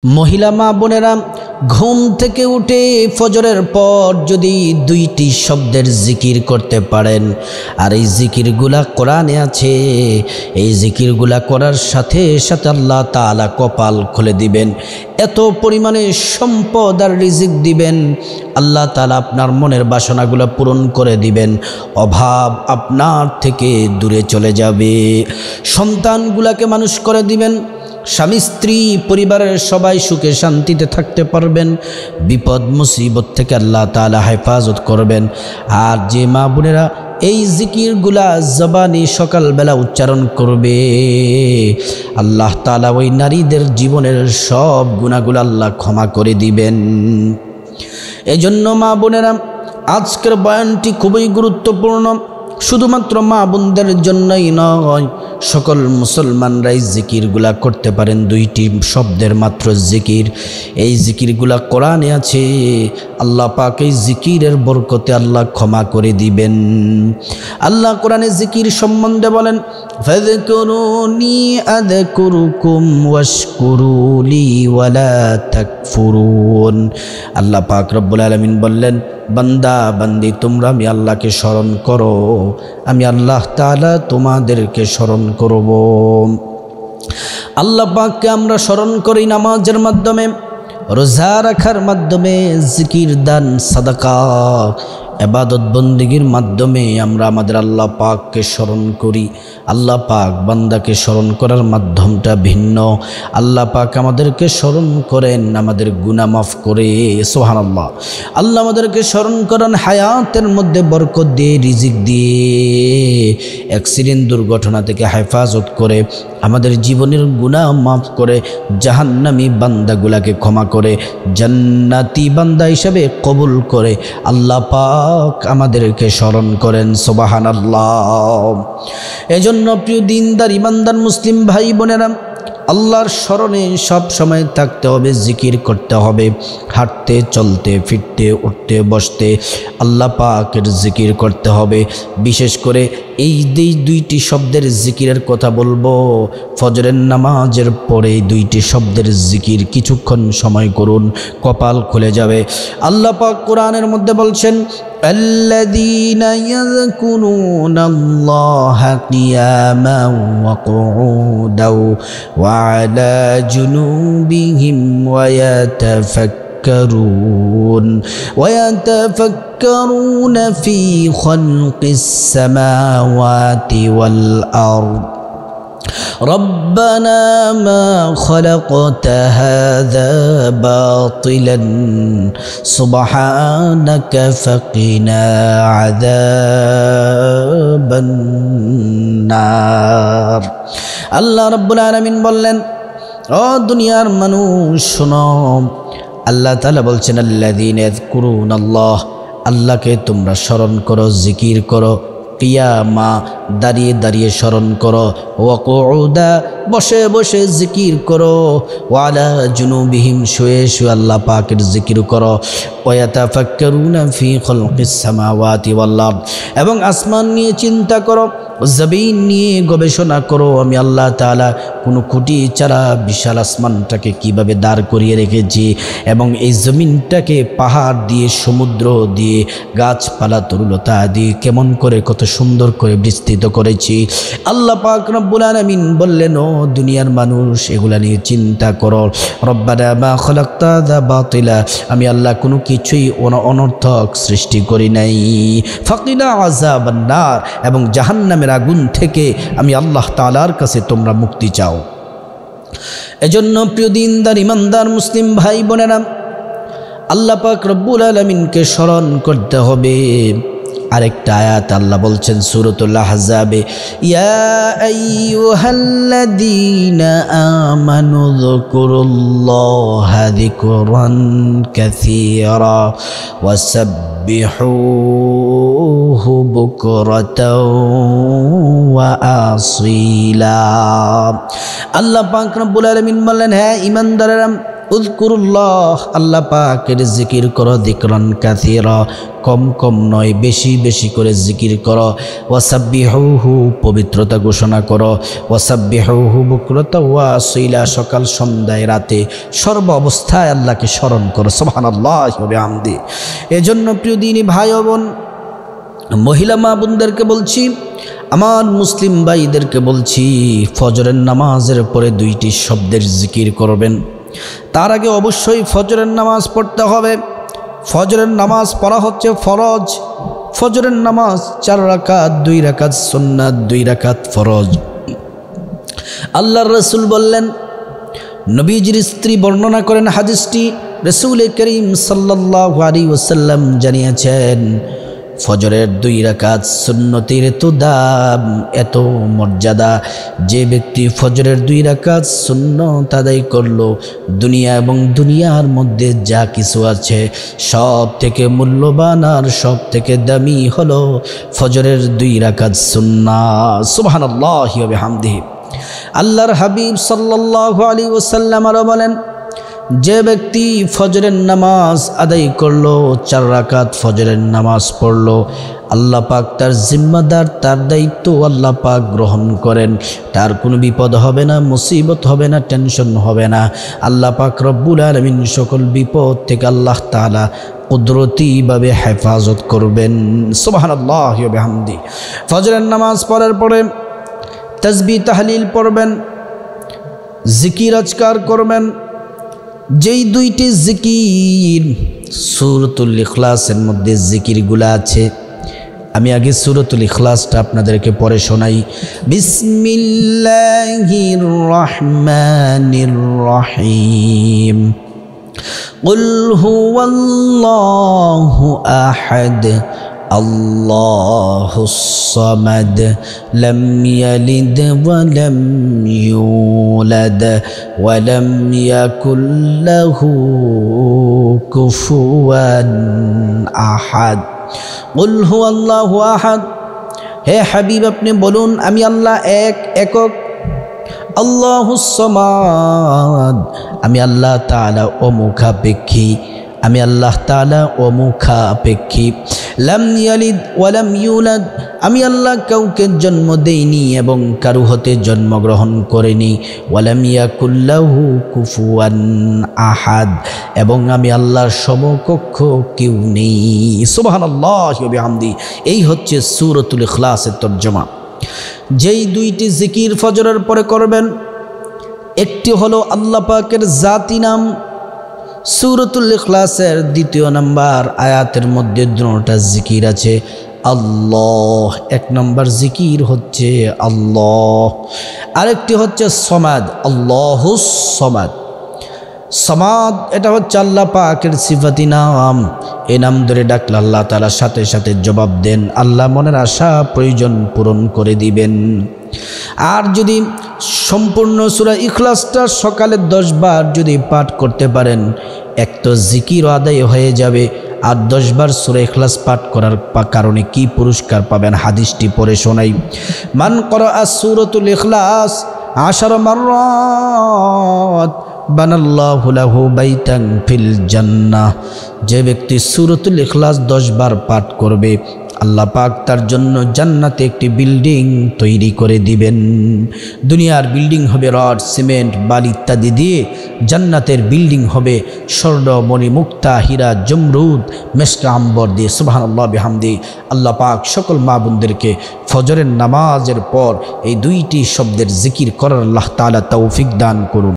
মহিলা মা বোনেরা, ঘুম থেকে উঠে ফজরের পর যদি দুইটি শব্দের জিকির করতে পারেন, আর এই জিকিরগুলা কোরআনে আছে, এই জিকিরগুলা করার সাথে সাথে আল্লাহ তাআলা কপাল খুলে দিবেন, এত পরিমাণে সম্পদ আর রিজিক দিবেন। আল্লাহ তাআলা আপনার মনের বাসনাগুলো পূরণ করে দিবেন, অভাব আপনার থেকে দূরে চলে যাবে, সন্তানগুলাকে মানুষ করে দিবেন, স্বামী স্ত্রী পরিবারের সবাই সুখে শান্তিতে থাকতে পারবেন, বিপদ মুসিবত থেকে আল্লাহ তাআলা হেফাজত করবেন। আর যে মা বোনেরা এই জিকিরগুলা জবানি সকালবেলা উচ্চারণ করবে, আল্লাহ তাআলা ওই নারীদের জীবনের সব গুনাহগুলো আল্লাহ ক্ষমা করে দিবেন। এজন্য মা বোনেরা, আজকের বয়ানটি খুবই গুরুত্বপূর্ণ। শুধুমাত্র মা বোনদের জন্যই নয়, সকল মুসলমানরাই জিকিরগুলা করতে পারেন। দুইটি শব্দের মাত্র জিকির, এই জিকিরগুলা কোরআনে আছে। আল্লাহ পাক এই জিকিরের বরকতে আল্লাহ ক্ষমা করে দিবেন। আল্লাহ কোরআনে জিকির সম্বন্ধে বলেন, ফাযকুরুনি আযকুরুকুম ওয়াশকুরুলি ওয়ালা তাকফুরুন। আল্লাহ পাক রব্বুল আলামিন বললেন, বান্দা বান্দি তোমরা আমি আল্লাহকে স্মরণ করো, আমি আল্লাহ তাআলা তোমাদেরকে স্মরণ করব। আল্লাহ পাককে আমরা স্মরণ করি নামাজের মাধ্যমে, রোজা রাখার মাধ্যমে, জিকির দান সাদাকা ইবাদত বন্দেগীর মাধ্যমে আমরা আমাদের আল্লাহ পাককে স্মরণ করি। আল্লাহ পাক বান্দাকে স্মরণ করার মাধ্যমটা ভিন্ন। আল্লাহ পাক আমাদেরকে স্মরণ করেন আমাদের গুনাহ মাফ করে, সুবহানাল্লাহ। আল্লাহ আমাদেরকে স্মরণ করেন হায়াতের মধ্যে বরকত দিয়ে, রিজিক দিয়ে, অ্যাক্সিডেন্ট দুর্ঘটনা থেকে হেফাজত করে, আমাদের জীবনের গুনাহ মাফ করে, জাহান্নামী বান্দাগুলাকে ক্ষমা করে, জান্নাতি বান্দা হিসেবে কবুল করে আল্লাহ পাক আমাদেরকে স্মরণ করেন, সুবহানাল্লাহ। এজন্য প্রিয় দিনদার ইমানদার মুসলিম ভাই বোনেরা, আল্লাহর স্মরণে সব সময় থাকতে হবে, জিকির করতে হবে, হাঁটতে চলতে ফিরতে উঠতে বসতে আল্লাহ পাকের জিকির করতে হবে। বিশেষ করে এই দুইটি শব্দের জিকিরের কথা বলবো। ফজরের নামাজের পরে দুইটি শব্দের জিকির কিছুক্ষণ সময় করুন, কপাল খুলে যাবে। আল্লাহ পাক কোরআনের মধ্যে বলছেন, আল্লাযীনা ইয়াযকুরুনাল্লাহা কিয়ামান ওয়া কুউদান ওয়া আলা জুনুবিহিম ওয়া يتفكرون في خلق السماوات والأرض ربنا ما خلقت هذا باطلا سبحانك فقنا عذاب النار। আল্লাহ রাব্বুল আলামিন বললেন, ও দুনিয়ার মানুষ শোনো, আল্লাহ তাআলা বলছেন, আল্লাযীনা ইয়াযকুরুনাল্লাহ, আল্লাহকে তোমরা স্মরণ করো, জিকির করো, কিয়ামা দাঁড়িয়ে দাঁড়িয়ে স্মরণ করো, ওয়া কুউদা বসে বসে জিকির করো, ওয়া আলা জুনুবিহিম শুয়ে শুয়ে আল্লাহ পাকের জিকির করো, ওয়া ইয়াতাফাক্কারুনা ফি খালকিস সামাওয়াতি ওয়াল আরদ, এবং আসমান নিয়ে চিন্তা করো, জমিন নিয়ে গবেষণা করো। আমি আল্লাহ তাআলা কোনো খুঁটি ছাড়া বিশাল আসমানটাকে কিভাবে দাঁড় করিয়ে রেখেছি, এবং এই জমিনটাকে পাহাড় দিয়ে, সমুদ্র দিয়ে, গাছপালা তরুলতা দিয়ে কেমন করে কত সুন্দর করে বিস্তৃত করেছি। আল্লাহ পাক রব্বুল আলামিন বললেন, ও দুনিয়ার মানুষ এগুলা নিয়ে চিন্তা করো। রব্বানা মা খালাকতা হাযা বাতিলা, আমি আল্লাহ কোনো কিছুই অনর্থক সৃষ্টি করি নাই। ফাকিনা আযাবান নার, এবং জাহান্নামের আগুন থেকে আমি আল্লাহ তাআলার কাছে তোমরা মুক্তি চাও। এজন্য প্রিয় দিনদার ইমানদার মুসলিম ভাই বোনেরা, আল্লাহ পাক রব্বুল আলামিনকে স্মরণ করতে হবে। আরেকটা আয়াত আল্লাহ বলছেন সূরাতুল আহজাবে, ইয়া আইয়ুহাল্লাযীনা আমানু যকুরুল্লাহা যিকরান কাসীরা ওয়াসাব্বিহুহু বুকরাতাও ওয়া আসীলা। আল্লাহ পাক রব্বুল আলামিন বলেন, হ্যাঁ ইমানদারেরা উযকুরুল্লাহ, আল্লাহ পাকের জিকির করো, যিকরান কাসীরা, কম কম নয় বেশি বেশি করে জিকির করো। ওয়াসাব্বিহুহু, পবিত্রতা ঘোষণা করো। ওয়াসাব্বিহুহু বুকরাতা ওয়া আসীলা, সকাল সন্ধ্যায় রাতে সর্ব অবস্থায় আল্লাহকে স্মরণ করো। সুবহানাল্লাহি ওয়া বিহামদি। এজন্য প্রিয় দিনী ভাই ও বোন, মহিলা মা বোনদেরকে বলছি, আমার মুসলিম ভাইদেরকে বলছি, ফজরের নামাজের পরে 2টি শব্দের জিকির করবেন। তার আগে অবশ্যই ফজরের নামাজ পড়তে হবে। ফজরের নামাজ পড়া হচ্ছে ফরজ। ফজরের নামাজ 4 রাকাত, 2 রাকাত সুন্নাত, 2 রাকাত ফরজ। আল্লাহর রাসূল বললেন, নবীজির স্ত্রী বর্ণনা করেন হাদিসটি, রাসূল করিম সাল্লাল্লাহু আলাইহি ওয়াসাল্লাম জানিয়েছেন, ফজরের 2 রাকাত সুন্নতের এত দাম, এত মর্যাদা, যে ব্যক্তি ফজরের 2 রাকাত সুন্নত আদায় করলো, দুনিয়া এবং দুনিয়ার মধ্যে যা কিছু আছে সব থেকে মূল্যবান আর সব থেকে দামি হলো ফজরের 2 রাকাত সুন্নাত। সুবহানাল্লাহি ওয়া বিহামদিহি। আল্লাহর হাবিব সাল্লাল্লাহু আলাইহি ওয়াসাল্লাম আরো বলেন, যে ব্যক্তি ফজরের নামাজ আদায় করলো, 4 রাকাত ফজরের নামাজ পড়লো, আল্লাহ পাক তার জিম্মাদার, তার দায়িত্ব আল্লাহ পাক গ্রহণ করেন। তার কোনো বিপদ হবে না, মুসিবত হবে না, টেনশন হবে না। আল্লাহ পাক রব্বুল আলামিন সকল বিপদ থেকে আল্লাহ তাআলা কুদরতিভাবে হেফাজত করবেন। সুবহানাল্লাহি ওয়া বিহামদি। ফজরের নামাজ পড়ার পরে তাসবিহ তাহলিল পড়বেন, জিকির আজকার করবেন। যেই 2টি জিকির সূরাতুল ইখলাসের মধ্যে জিকিরগুলা আছে, আমি আগে সূরাতুল ইখলাসটা আপনাদেরকে পড়ে শোনাই। বিসমিল্লাহির রহমানির রহিম। কুল হুয়াল্লাহু আহাদ, আল্লাহুস সামাদ, লাম ইয়ালিদ ওয়া লাম ইউলাদ ওয়া লাম ইয়াকুল লাহু কুফুয়ান আহাদ। কুল হুয়াল্লাহু আহাদ, হে হাবিব আপনি বলুন, আমি আল্লাহ একক। আল্লাহুস সামাদ, আমি আল্লাহ তাআলা অমুখাপেক্ষী, আমি আল্লাহ তাআলা অমুখাপেক্ষী। লাম ইয়ালিদ ওয়া লাম ইউলাদ, আমি আল্লাহ কাউকে জন্ম দেইনি এবং কারো হতে জন্মগ্রহণ করিনি। ওয়া লাম ইয়াকুল লাহু কুফুয়ান আহাদ, এবং আমি আল্লাহর সমকক্ষ কেউ নেই। সুবহানাল্লাহি ওয়া বিহামদি। এই হচ্ছে সূরাতুল ইখলাসের তরজমা। যেই 2টি জিকির ফজরের পরে করবেন, একটি হলো আল্লাহ পাকের জাতি নাম। সূরাতুল ইখলাসের 2 নম্বর আয়াতের মধ্যে 2টা জিকির আছে। আল্লাহ, 1 নম্বর জিকির হচ্ছে আল্লাহ, আরেকটি হচ্ছে সমাদ, আল্লাহুস সমাদ। সমাদ এটা হচ্ছে আল্লাহ পাকের সিফাতি নাম। এই নাম ধরে ডাকলে আল্লাহ তাআলা সাথে সাথে জবাব দেন, আল্লাহ মনের আশা প্রয়োজন পূরণ করে দিবেন। আর যদি সম্পূর্ণ সূরা ইখলাসটা সকালে 10 বার যদি পাঠ করতে পারেন, এক তো জিকির আদায় হয়ে যাবে, আর 10 বার সূরা ইখলাস পাঠ করার কারণে কি পুরস্কার পাবেন হাদিসটি পড়ে শোনাই। মান ক্বারাআ সূরাতুল ইখলাস 10 মাররাত বানাল্লাহু লাহু বাইতান ফিল জান্নাহ, যে ব্যক্তি সূরাতুল ইখলাস 10 বার পাঠ করবে, আল্লাহ পাক তার জন্য জান্নাতে একটি বিল্ডিং তৈরি করে দিবেন। দুনিয়ার বিল্ডিং হবে রড, সিমেন্ট, বালি ইত্যাদি দিয়ে, জান্নাতের বিল্ডিং হবে স্বর্ণ, মণি, মুক্তা, হীরা, জমরুদ, মেশকা, আম্বর দিয়ে। সুবহানাল্লাহি বিহামদি। আল্লাহ পাক সকল মা বোনদেরকে ফজরের নামাজের পর এই 2টি শব্দের জিকির করার আল্লাহ তাআলা তৌফিক দান করুন।